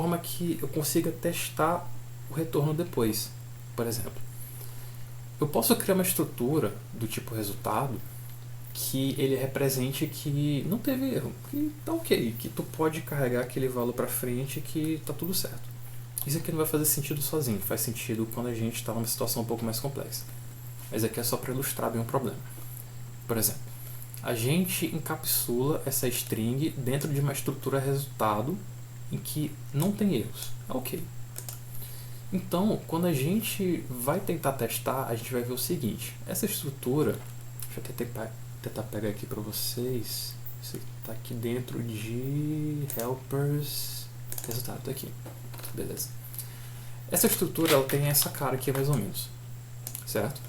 forma que eu consiga testar o retorno depois. Por exemplo, eu posso criar uma estrutura do tipo resultado que ele represente que não teve erro, que tá ok, que tu pode carregar aquele valor para frente e que tá tudo certo. Isso aqui não vai fazer sentido sozinho, faz sentido quando a gente está numa situação um pouco mais complexa. Mas aqui é só para ilustrar bem o problema. Por exemplo, a gente encapsula essa string dentro de uma estrutura resultado em que não tem erros. É ok. Então, quando a gente vai tentar testar, a gente vai ver o seguinte. Essa estrutura, deixa eu tentar pegar aqui para vocês. Isso está aqui dentro de helpers resultado. Tá aqui. Beleza. Essa estrutura ela tem essa cara aqui mais ou menos. Certo?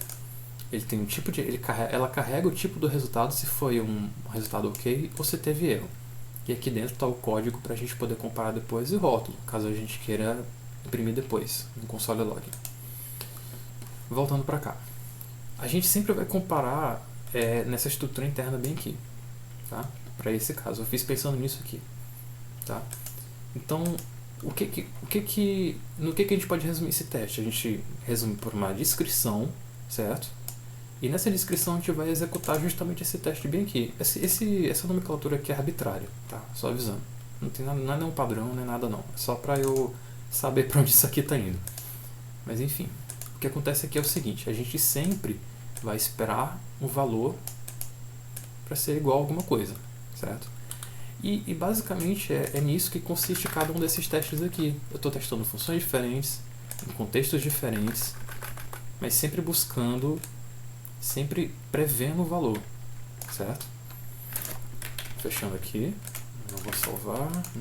Ele tem um tipo de, ela carrega o tipo do resultado se foi um resultado ok ou se teve erro. E aqui dentro está o código para a gente poder comparar depois e rótulo, caso a gente queira imprimir depois no console log. Voltando para cá. A gente sempre vai comparar nessa estrutura interna bem aqui. Tá? Para esse caso. Eu fiz pensando nisso aqui. Tá? Então, no que a gente pode resumir esse teste? A gente resume por uma descrição, certo? E nessa descrição a gente vai executar justamente esse teste bem aqui. Essa nomenclatura aqui é arbitrária, tá? Só avisando. Não tem nada, não é nenhum padrão, nem nada não. É só para eu saber para onde isso aqui está indo. Mas enfim, o que acontece aqui é o seguinte, a gente sempre vai esperar um valor para ser igual a alguma coisa, certo? E basicamente é nisso que consiste cada um desses testes aqui. Eu estou testando funções diferentes, em contextos diferentes, mas sempre buscando, sempre prevendo o valor, certo? Fechando aqui, não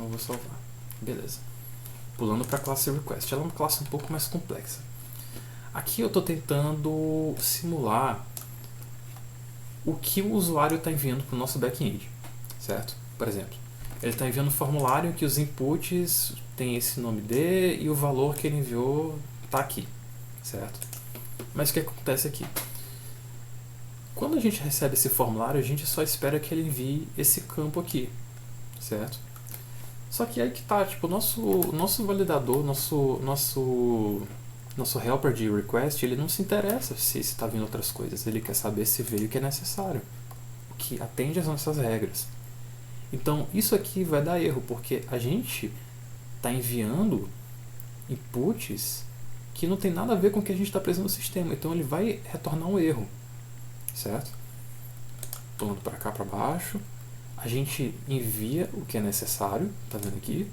vou salvar, beleza. Pulando para a classe request, ela é uma classe um pouco mais complexa. Aqui eu estou tentando simular o que o usuário está enviando para o nosso back-end, certo? Por exemplo, ele está enviando um formulário em que os inputs têm esse nome D e o valor que ele enviou está aqui, certo? Mas o que acontece aqui? Quando a gente recebe esse formulário, a gente só espera que ele envie esse campo aqui, certo? Só que aí que tá, tipo, nosso validador, nosso helper de request, ele não se interessa se está vindo outras coisas, ele quer saber se veio o que é necessário, o que atende às nossas regras. Então, isso aqui vai dar erro, porque a gente está enviando inputs que não tem nada a ver com o que a gente está precisando no sistema, então ele vai retornar um erro, certo? Pulando para cá, para baixo, a gente envia o que é necessário, tá vendo aqui?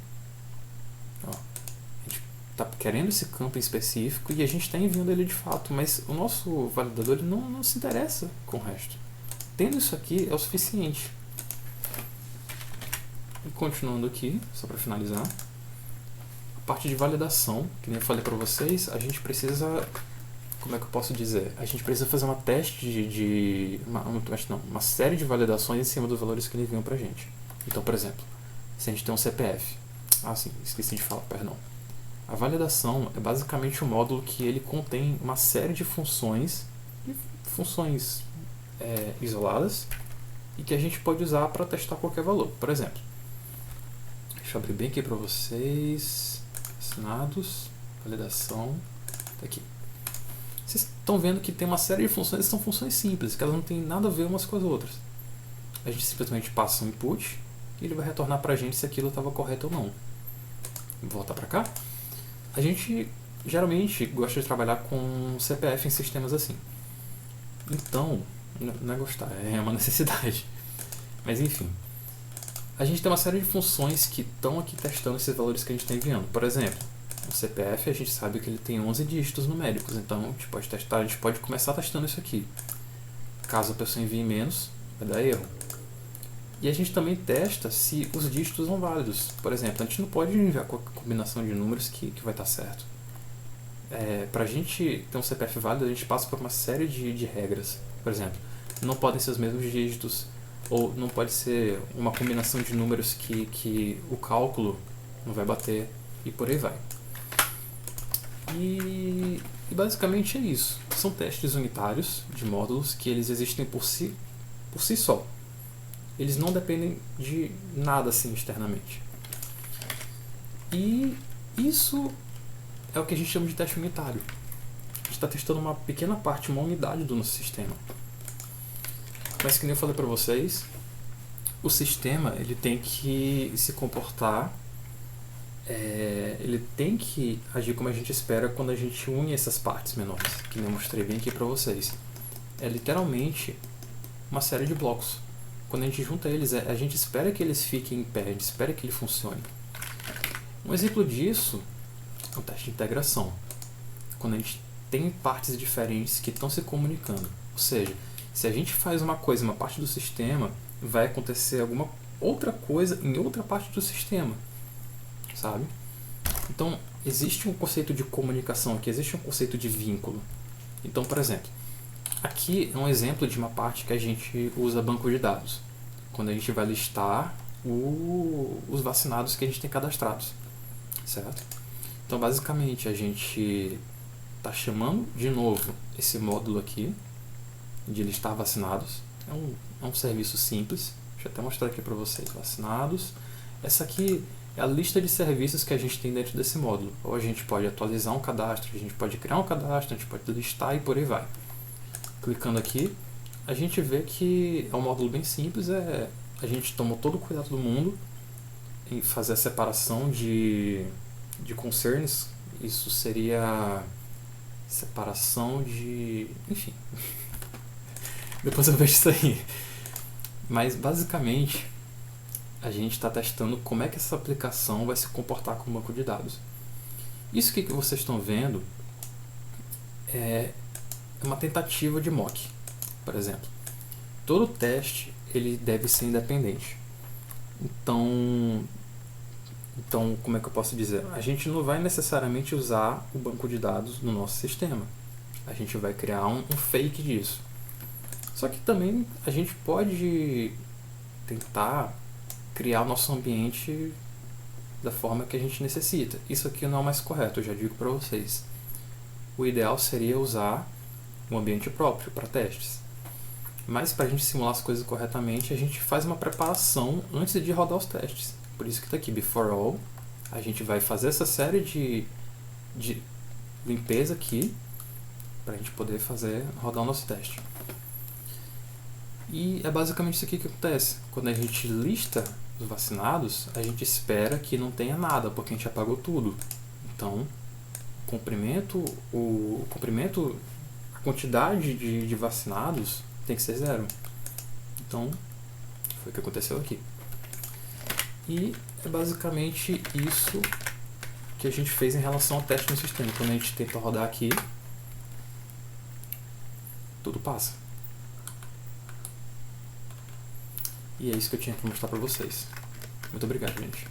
Ó, a gente está querendo esse campo em específico e a gente está enviando ele de fato, mas o nosso validador ele não se interessa com o resto. Tendo isso aqui é o suficiente. E continuando aqui, só para finalizar, a parte de validação, que nem eu falei para vocês, a gente precisa, como é que eu posso dizer? A gente precisa fazer uma teste uma série de validações em cima dos valores que ele enviam pra gente. Então, por exemplo, se a gente tem um CPF, sim, esqueci de falar, perdão. A validação é basicamente um módulo que ele contém uma série de funções isoladas e que a gente pode usar para testar qualquer valor. Por exemplo, deixa eu abrir bem aqui para vocês, assinados, validação, tá aqui. Vocês estão vendo que tem uma série de funções que são funções simples, que elas não têm nada a ver umas com as outras. A gente simplesmente passa um input e ele vai retornar para a gente se aquilo estava correto ou não. Vou voltar para cá. A gente geralmente gosta de trabalhar com CPF em sistemas assim. Então, não é gostar, é uma necessidade. Mas enfim, a gente tem uma série de funções que estão aqui testando esses valores que a gente está enviando. Por exemplo, o CPF a gente sabe que ele tem 11 dígitos numéricos, então a gente pode começar testando isso aqui. Caso a pessoa envie menos, vai dar erro. E a gente também testa se os dígitos são válidos. Por exemplo, a gente não pode enviar qualquer combinação de números que vai estar certo. Para a gente ter um CPF válido, a gente passa por uma série de regras. Por exemplo, não podem ser os mesmos dígitos, ou não pode ser uma combinação de números que o cálculo não vai bater, e por aí vai. E basicamente é isso. São testes unitários de módulos que eles existem por si só. Eles não dependem de nada assim externamente. E Isso é o que a gente chama de teste unitário. A gente está testando uma pequena parte, uma unidade do nosso sistema. Mas que nem eu falei para vocês, o sistema ele tem que se comportar, ele tem que agir como a gente espera quando a gente une essas partes menores, que nem eu mostrei bem aqui para vocês. É literalmente uma série de blocos. Quando a gente junta eles, a gente espera que eles fiquem em pé, a gente espera que ele funcione. Um exemplo disso é o teste de integração. Quando a gente tem partes diferentes que estão se comunicando. Ou seja, se a gente faz uma coisa em uma parte do sistema, vai acontecer alguma outra coisa em outra parte do sistema. Sabe? Então, existe um conceito de comunicação aqui, existe um conceito de vínculo. Então, por exemplo, aqui é um exemplo de uma parte que a gente usa banco de dados, quando a gente vai listar os vacinados que a gente tem cadastrados, certo? Então, basicamente, a gente está chamando de novo esse módulo aqui, de listar vacinados. É um serviço simples, deixa eu até mostrar aqui para vocês, vacinados. Essa aqui é a lista de serviços que a gente tem dentro desse módulo. Ou a gente pode atualizar um cadastro, a gente pode criar um cadastro, a gente pode listar e por aí vai. Clicando aqui, a gente vê que é um módulo bem simples, a gente tomou todo o cuidado do mundo em fazer a separação de concerns. Isso seria separação de... enfim, depois eu vejo isso aí. Mas basicamente a gente está testando como é que essa aplicação vai se comportar com o banco de dados. Isso que vocês estão vendo é uma tentativa de mock, por exemplo. Todo teste ele deve ser independente. Então, como é que eu posso dizer? A gente não vai necessariamente usar o banco de dados no nosso sistema. A gente vai criar um fake disso. Só que também a gente pode tentar criar o nosso ambiente da forma que a gente necessita. Isso aqui não é o mais correto, eu já digo para vocês. O ideal seria usar um ambiente próprio para testes. Mas para a gente simular as coisas corretamente, a gente faz uma preparação antes de rodar os testes. Por isso que está aqui, before all. A gente vai fazer essa série de limpeza aqui para a gente poder rodar o nosso teste. E é basicamente isso aqui que acontece. Quando a gente lista os vacinados, a gente espera que não tenha nada, porque a gente apagou tudo. Então, o comprimento, a quantidade de vacinados tem que ser 0. Então, foi o que aconteceu aqui. E é basicamente isso que a gente fez em relação ao teste no sistema. Quando a gente tenta rodar aqui, tudo passa. E é isso que eu tinha para mostrar para vocês. Muito obrigado, gente.